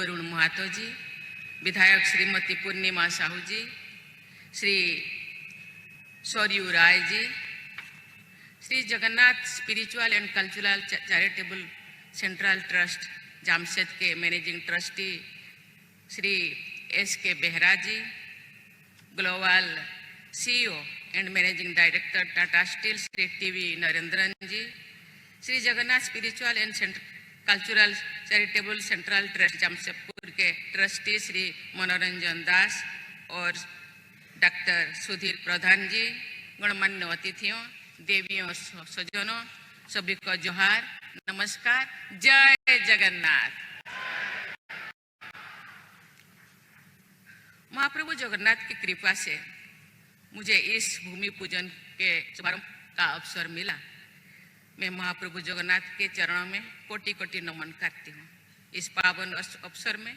वरुण महातो जी, विधायक Shrimati Purnima Sahu ji, Shri Saryu Roy ji, Shri Jagannath spiritual and cultural charitable central trust Jamshed के managing trustee Shri S.K. Behera ji, global CEO and managing director Tata steel Shri TV Narendran ji, Shri Jagannath spiritual and cultural charitable central trust Jamshedpur के trustee Shri मनोरंजन दास और doctor Sudhir प्रधान जी, गणमान्य अतिथियों, देवियों, सज्जनों, सभी को जोहार, नमस्कार, जय जगन्नाथ। महाप्रभु जगन्नाथ की कृपा से मुझे इस भूमि पूजन के शुभारंभ का अवसर मिला। मैं महाप्रभु जगन्नाथ के चरणों में कोटि कोटि नमन करती हूँ। इस पावन अवसर में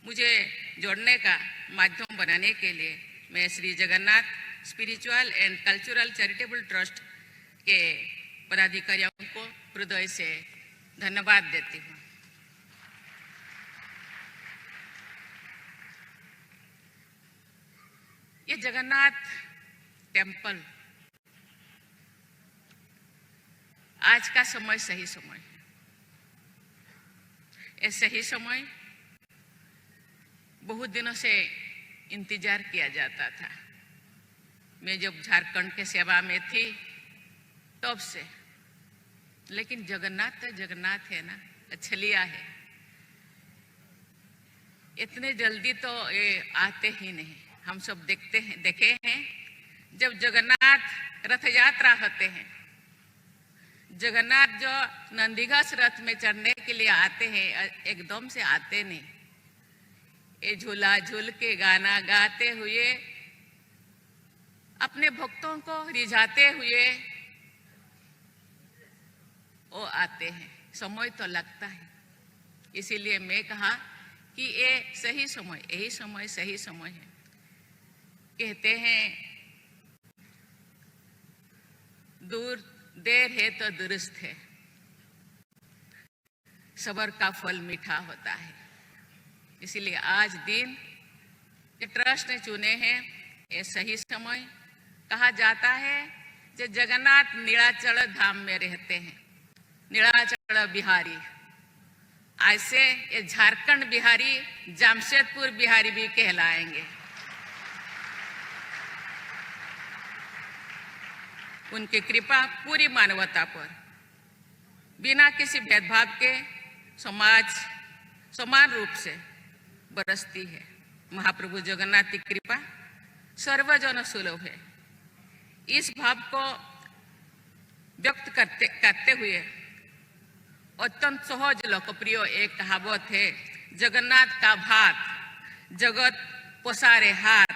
मुझे जोड़ने का माध्यम बनाने के लिए मैं Shri Jagannath spiritual and cultural charitable trust के पदाधिकारियों को हृदय से धन्यवाद देती हूँ। ये जगन्नाथ टेम्पल आज का समय सही समय है। ये सही समय बहुत दिनों से इंतजार किया जाता था। मैं जब झारखंड के सेवा में थी तब से, लेकिन जगन्नाथ तो जगन्नाथ है ना, छलिया है, इतने जल्दी तो ये आते ही नहीं। हम सब देखे हैं जब जगन्नाथ रथ यात्रा होते हैं, जगन्नाथ जो नंदीघोष रथ में चढ़ने के लिए आते हैं, एकदम से आते नहीं। ये झूला झूल के गाना गाते हुए अपने भक्तों को रिझाते हुए वो आते हैं। समय तो लगता है, इसीलिए मैं कहा कि ये सही समय, यही समय सही समय है। कहते हैं देर है तो दुरुस्त है, सब्र का फल मीठा होता है। इसीलिए आज दिन जो ट्रस्ट ने चुने हैं, ये सही समय। कहा जाता है जो जगन्नाथ नीलाचल धाम में रहते हैं, नीलाचल बिहारी, ऐसे ये झारखंड बिहारी, जमशेदपुर बिहारी भी कहलाएंगे। उनकी कृपा पूरी मानवता पर बिना किसी भेदभाव के समाज समान रूप से बरसती है। महाप्रभु जगन्नाथ की कृपा सर्वजन सुलभ है। इस भाव को व्यक्त करते हुए अत्यंत सहज लोकप्रिय एक कहावत है, जगन्नाथ का भात जगत पसारे हाथ,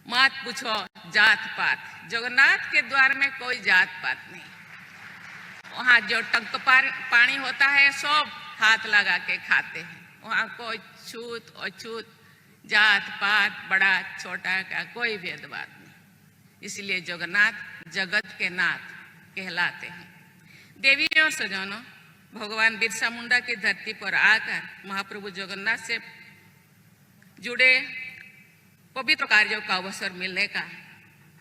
मत पूछो जात पात। जगन्नाथ के द्वार में कोई जात पात नहीं। वहाँ जो टंक पानी होता है सब हाथ लगा के खाते हैं। वहाँ कोई छूत अछूत, जात पात, बड़ा छोटा का कोई भेदभाव नहीं। इसलिए जगन्नाथ जगत के नाथ कहलाते हैं। देवियों सजनों, भगवान बिरसा मुंडा की धरती पर आकर महाप्रभु जगन्नाथ से जुड़े पवित्र कार्यों का अवसर मिलने का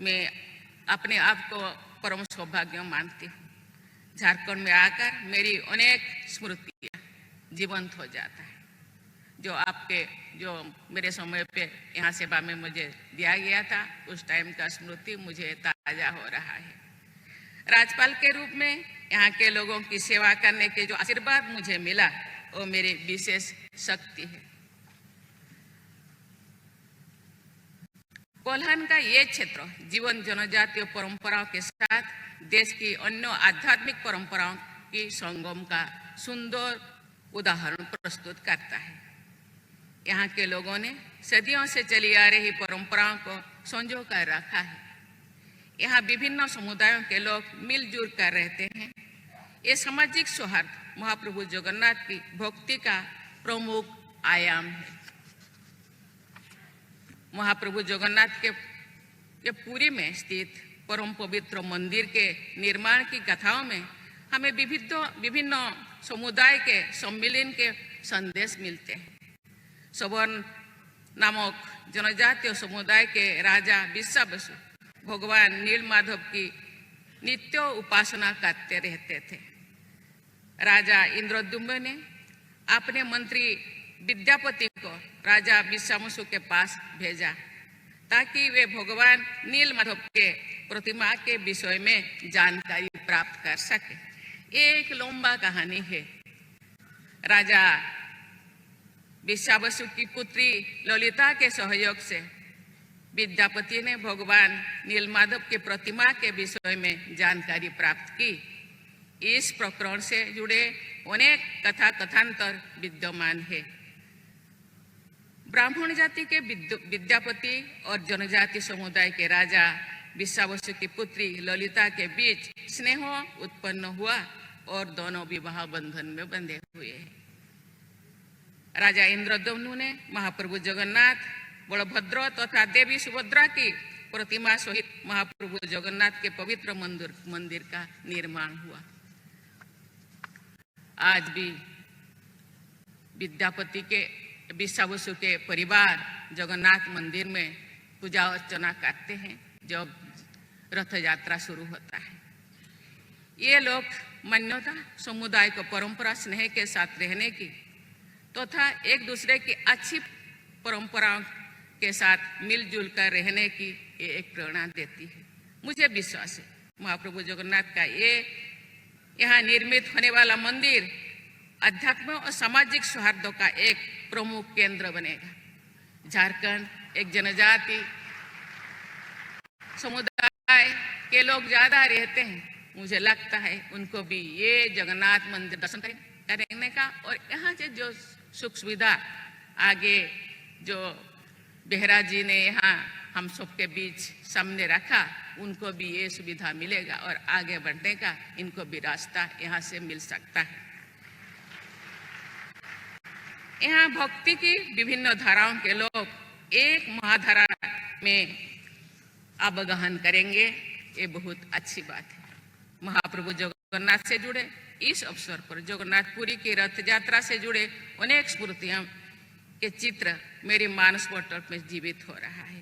मैं अपने आप को परम सौभाग्य मानती हूँ। झारखंड में आकर मेरी अनेक स्मृतियाँ जीवंत हो जाता है। जो मेरे समय पे यहाँ सेवा में मुझे दिया गया था, उस टाइम का स्मृति मुझे ताजा हो रहा है। राज्यपाल के रूप में यहाँ के लोगों की सेवा करने के जो आशीर्वाद मुझे मिला, वो मेरी विशेष शक्ति है। कोल्हान का ये क्षेत्र जीवन जनजातीय परंपराओं के साथ देश की अन्य आध्यात्मिक परंपराओं की संगम का सुंदर उदाहरण प्रस्तुत करता है। यहाँ के लोगों ने सदियों से चली आ रही परंपराओं को संजो कर रखा है। यहाँ विभिन्न समुदायों के लोग मिलजुल कर रहते हैं। ये सामाजिक सौहार्द महाप्रभु जगन्नाथ की भक्ति का प्रमुख आयाम है। महाप्रभु जगन्नाथ के पुरी में स्थित परम पवित्र मंदिर के निर्माण की कथाओं में हमें विभिन्न समुदाय के सम्मिलन के संदेश मिलते हैं। सवर्ण नामक जनजातीय समुदाय के राजा बिस्सा बसु भगवान नीलमाधव की नित्य उपासना करते रहते थे। राजा इंद्रद्युम्न ने अपने मंत्री विद्यापति को राजा बिस्सामसु के पास भेजा ताकि वे भगवान नीलमाधव के प्रतिमा के विषय में जानकारी प्राप्त कर सके। एक लंबा कहानी है। राजा बिस्सामसु की पुत्री ललिता के सहयोग से विद्यापति ने भगवान नीलमाधव के प्रतिमा के विषय में जानकारी प्राप्त की। इस प्रकरण से जुड़े अनेक कथा कथांतर विद्यमान है। ब्राह्मण जाति के विद्यापति और जनजाति समुदाय के राजा बिस्सामसु की पुत्री ललिता के बीच स्नेह उत्पन्न हुआ और दोनों विवाह बंधन में बंधे हुए हैं। राजा इंद्रद्युम्न ने महाप्रभु जगन्नाथ, बलभद्र तथा देवी सुभद्रा की प्रतिमा सहित महाप्रभु जगन्नाथ के पवित्र मंदिर का निर्माण हुआ। आज भी विद्यापति के बिस्सामसु के परिवार जगन्नाथ मंदिर में पूजा अर्चना करते हैं जब रथ यात्रा शुरू होता है। ये लोग मान्यता समुदाय को परंपरा स्नेह के साथ रहने की तथा एक दूसरे की अच्छी परंपराओं के साथ मिलजुल कर रहने की ये एक प्रेरणा देती है। मुझे विश्वास है महाप्रभु जगन्नाथ का ये यहाँ निर्मित होने वाला मंदिर अध्यात्म और सामाजिक सौहार्द का एक प्रमुख केंद्र बनेगा। झारखंड एक जनजाति समुदाय के लोग ज्यादा रहते हैं। मुझे लगता है उनको भी ये जगन्नाथ मंदिर दर्शन करने का और यहाँ से जो सुख सुविधा आगे जो बेहरा जी ने यहाँ हम सबके बीच सामने रखा, उनको भी ये सुविधा मिलेगा और आगे बढ़ने का इनको भी रास्ता यहाँ से मिल सकता है। यहाँ भक्ति की विभिन्न धाराओं के लोग एक महाधारा में अवगाहन करेंगे, ये बहुत अच्छी बात है। महाप्रभु जगन्नाथ से जुड़े इस अवसर पर जगन्नाथपुरी की रथ यात्रा से जुड़े अनेक स्मृतियां के चित्र मेरी मानस पटल में जीवित हो रहा है।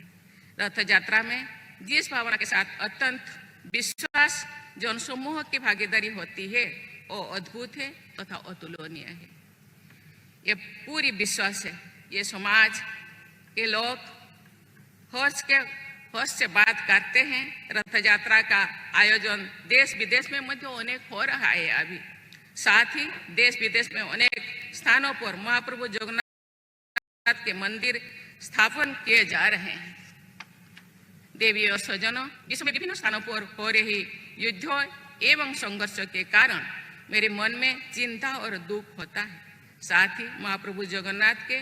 रथ यात्रा में जिस भावना के साथ अत्यंत विश्वास जनसमूह की भागीदारी होती है वो अद्भुत है तथा अतुलनीय है। ये पूरी विश्वास है ये समाज के लोग हर्ष से बात करते हैं। रथ यात्रा का आयोजन देश विदेश में मध्य अनेक हो रहा है अभी। साथ ही देश विदेश में अनेक स्थानों पर महाप्रभु जगन्नाथ के मंदिर स्थापन किए जा रहे हैं। देवी और स्वजनों जिसमें विभिन्न स्थानों पर हो रही युद्धों एवं संघर्ष के कारण मेरे मन में चिंता और दुख होता है। साथ ही महाप्रभु जगन्नाथ के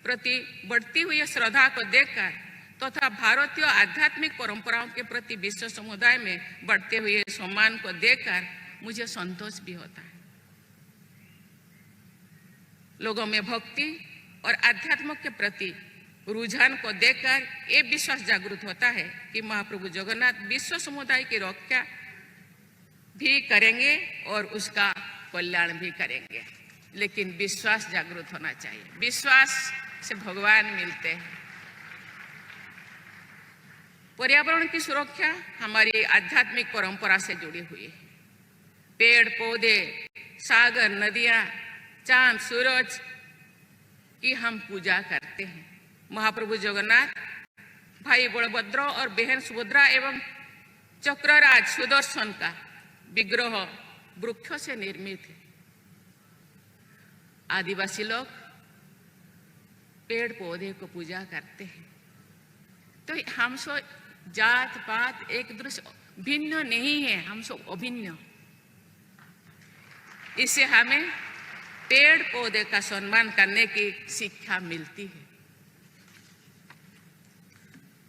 प्रति बढ़ती हुई श्रद्धा को देखकर तथा भारतीय आध्यात्मिक परंपराओं के प्रति विश्व समुदाय में बढ़ते हुए सम्मान को देखकर मुझे संतोष भी होता है। लोगों में भक्ति और आध्यात्म के प्रति रुझान को देखकर ये विश्वास जागृत होता है कि महाप्रभु जगन्नाथ विश्व समुदाय की रक्षा भी करेंगे और उसका कल्याण भी करेंगे। लेकिन विश्वास जागृत होना चाहिए। विश्वास से भगवान मिलते हैं। पर्यावरण की सुरक्षा हमारी आध्यात्मिक परंपरा से जुड़ी हुई है। पेड़ पौधे, सागर, नदियां, चांद, सूरज की हम पूजा करते हैं। महाप्रभु जगन्नाथ, भाई बलभद्र और बहन सुभद्रा एवं चक्रराज सुदर्शन का विग्रह वृक्षों से निर्मित है। आदिवासी लोग पेड़ पौधे को पूजा करते हैं। तो हम सब जात पात एक दूसरे भिन्न नहीं है, हम सब अभिन्न। इससे हमें पेड़ पौधे का सम्मान करने की शिक्षा मिलती है।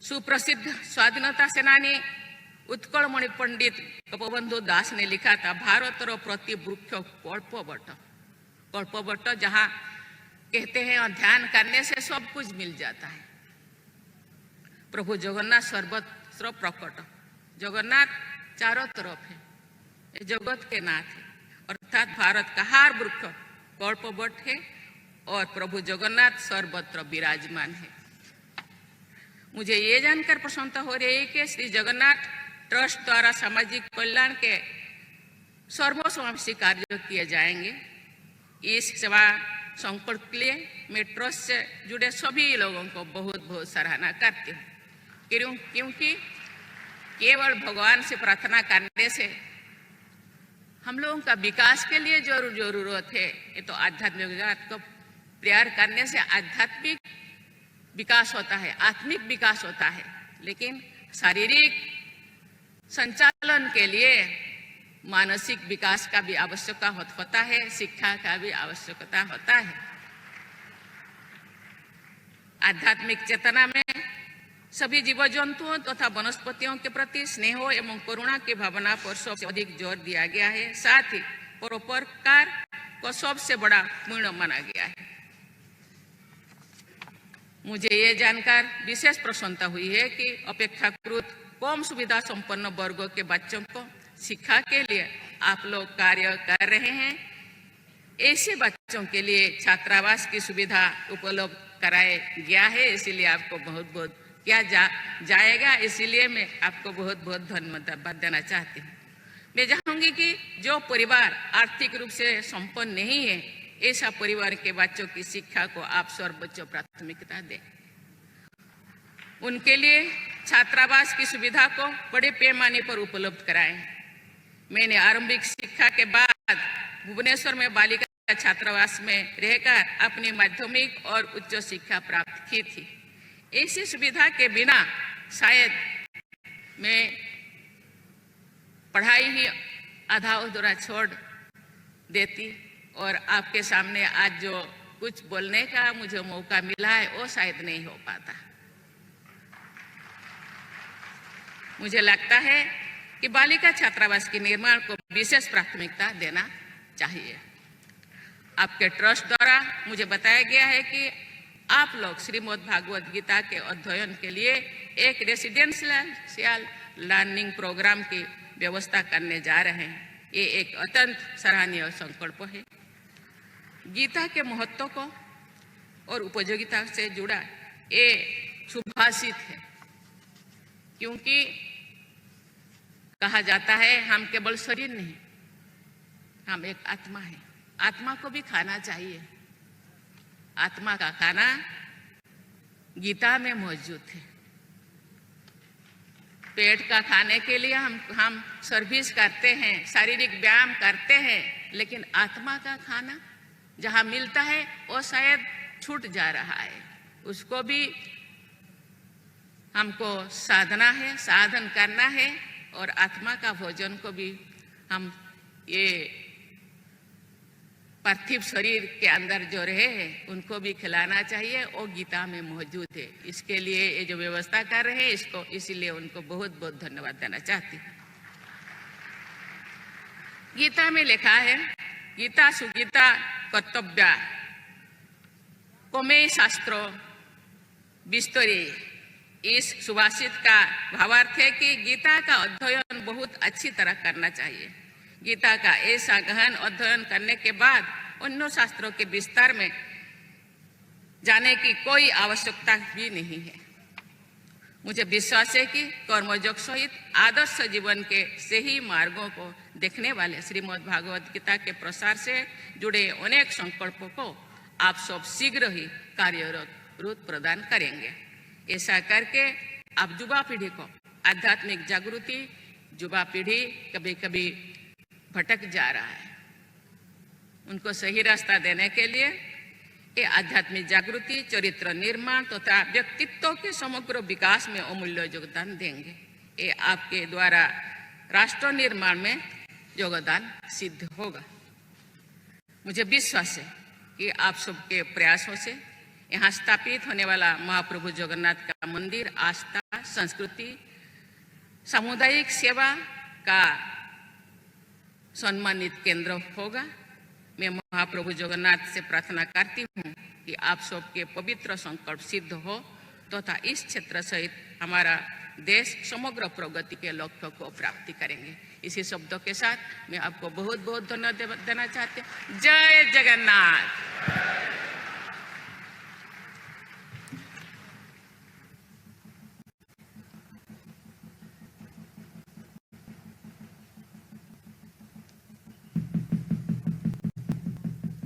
सुप्रसिद्ध स्वाधीनता सेनानी उत्कलमणि पंडित गोपबंधु दास ने लिखा था, भारत प्रति वृक्ष कल्पवट। कल्पवट जहाँ कहते हैं ध्यान करने से सब कुछ मिल जाता है। प्रभु जगन्नाथ सर्वत्र प्रकट। जगन्नाथ चारों तरफ है, ये जगत के नाथ है। अर्थात भारत का हर वृक्ष कल्पवट है और प्रभु जगन्नाथ सर्वत्र विराजमान है। मुझे ये जानकर प्रसन्नता हो रही है कि श्री जगन्नाथ ट्रस्ट द्वारा सामाजिक कल्याण के सर्वसमावेशी कार्य किए जाएंगे। इस सेवा संकल्प के लिए मैं ट्रस्ट से जुड़े सभी लोगों को बहुत बहुत सराहना करती हूँ, क्योंकि केवल भगवान से प्रार्थना करने से हम लोगों का विकास के लिए जरूरत है। ये तो आध्यात्मिक जगत को प्यार करने से आध्यात्मिक विकास होता है, आत्मिक विकास होता है, लेकिन शारीरिक संचालन के लिए मानसिक विकास का भी आवश्यकता होता है, शिक्षा का भी आवश्यकता होता है। आध्यात्मिक चेतना में सभी जीव जंतुओं तथा वनस्पतियों के प्रति स्नेह एवं करुणा की भावना पर सबसे अधिक जोर दिया गया है। साथ ही परोपकार को सबसे बड़ा पुण्य माना गया है। मुझे ये जानकर विशेष प्रसन्नता हुई है कि अपेक्षाकृत कम सुविधा संपन्न वर्गों के बच्चों को शिक्षा के लिए आप लोग कार्य कर रहे हैं। ऐसे बच्चों के लिए छात्रावास की सुविधा उपलब्ध कराया गया है, इसीलिए आपको बहुत बहुत किया जाएगा। इसीलिए मैं आपको बहुत बहुत धन्यवाद देना चाहती हूँ। मैं चाहूँगी कि जो परिवार आर्थिक रूप से संपन्न नहीं है, ऐसा परिवार के बच्चों की शिक्षा को आप सर्वोच्च प्राथमिकता दें। उनके लिए छात्रावास की सुविधा को बड़े पैमाने पर उपलब्ध कराएं। मैंने आरंभिक शिक्षा के बाद भुवनेश्वर में बालिका छात्रावास में रहकर अपनी माध्यमिक और उच्च शिक्षा प्राप्त की थी। ऐसी सुविधा के बिना शायद मैं पढ़ाई ही आधा अधूरा छोड़ देती और आपके सामने आज जो कुछ बोलने का मुझे मौका मिला है वो शायद नहीं हो पाता। मुझे लगता है कि बालिका छात्रावास के निर्माण को विशेष प्राथमिकता देना चाहिए। आपके ट्रस्ट द्वारा मुझे बताया गया है कि आप लोग श्रीमद् भागवत गीता के अध्ययन के लिए एक रेसिडेंशियल लर्निंग प्रोग्राम की व्यवस्था करने जा रहे हैं। ये एक अत्यंत सराहनीय संकल्प है। गीता के महत्व को और उपयोगिता से जुड़ा ये सुभाषित है, क्योंकि कहा जाता है हम केवल शरीर नहीं, हम एक आत्मा है। आत्मा को भी खाना चाहिए। आत्मा का खाना गीता में मौजूद है। पेट का खाने के लिए हम सर्विस करते हैं, शारीरिक व्यायाम करते हैं, लेकिन आत्मा का खाना जहाँ मिलता है वो शायद छूट जा रहा है। उसको भी हमको साधना है, साधन करना है, और आत्मा का भोजन को भी हम ये पार्थिव शरीर के अंदर जो रहे हैं उनको भी खिलाना चाहिए। वो गीता में मौजूद है। इसके लिए ये जो व्यवस्था कर रहे हैं इसको, इसीलिए उनको बहुत बहुत धन्यवाद देना चाहती हूँ। गीता में लिखा है, गीता सुगीता कर्तव्या कोमे शास्त्रो विस्तरे। इस सुभाषित का भावार्थ है कि गीता का अध्ययन बहुत अच्छी तरह करना चाहिए। गीता का ऐसा गहन अध्ययन करने के बाद अन्य शास्त्रों के विस्तार में जाने की कोई आवश्यकता भी नहीं है। मुझे विश्वास है कि कर्मयोग सहित आदर्श जीवन के सही मार्गों को देखने वाले श्रीमद् भागवत गीता के प्रसार से जुड़े अनेक संकल्पों को आप सब शीघ्र ही कार्यरत रूप प्रदान करेंगे। ऐसा करके आप युवा पीढ़ी को आध्यात्मिक जागृति, युवा पीढ़ी कभी कभी भटक जा रहा है, उनको सही रास्ता देने के लिए ये आध्यात्मिक जागृति, चरित्र निर्माण तथा व्यक्तित्व के समग्र विकास में अमूल्य योगदान देंगे। ये आपके द्वारा राष्ट्र निर्माण में योगदान सिद्ध होगा। मुझे विश्वास है कि आप सबके प्रयासों से यहाँ स्थापित होने वाला महाप्रभु जगन्नाथ का मंदिर आस्था, संस्कृति, सामुदायिक सेवा का सम्मानित केंद्र होगा। मैं महाप्रभु जगन्नाथ से प्रार्थना करती हूँ कि आप सबके पवित्र संकल्प सिद्ध हो तथा इस क्षेत्र सहित हमारा देश समग्र प्रगति के लक्ष्य को प्राप्ति करेंगे। इसी शब्दों के साथ मैं आपको बहुत बहुत धन्यवाद देना चाहती हूँ। जय जगन्नाथ।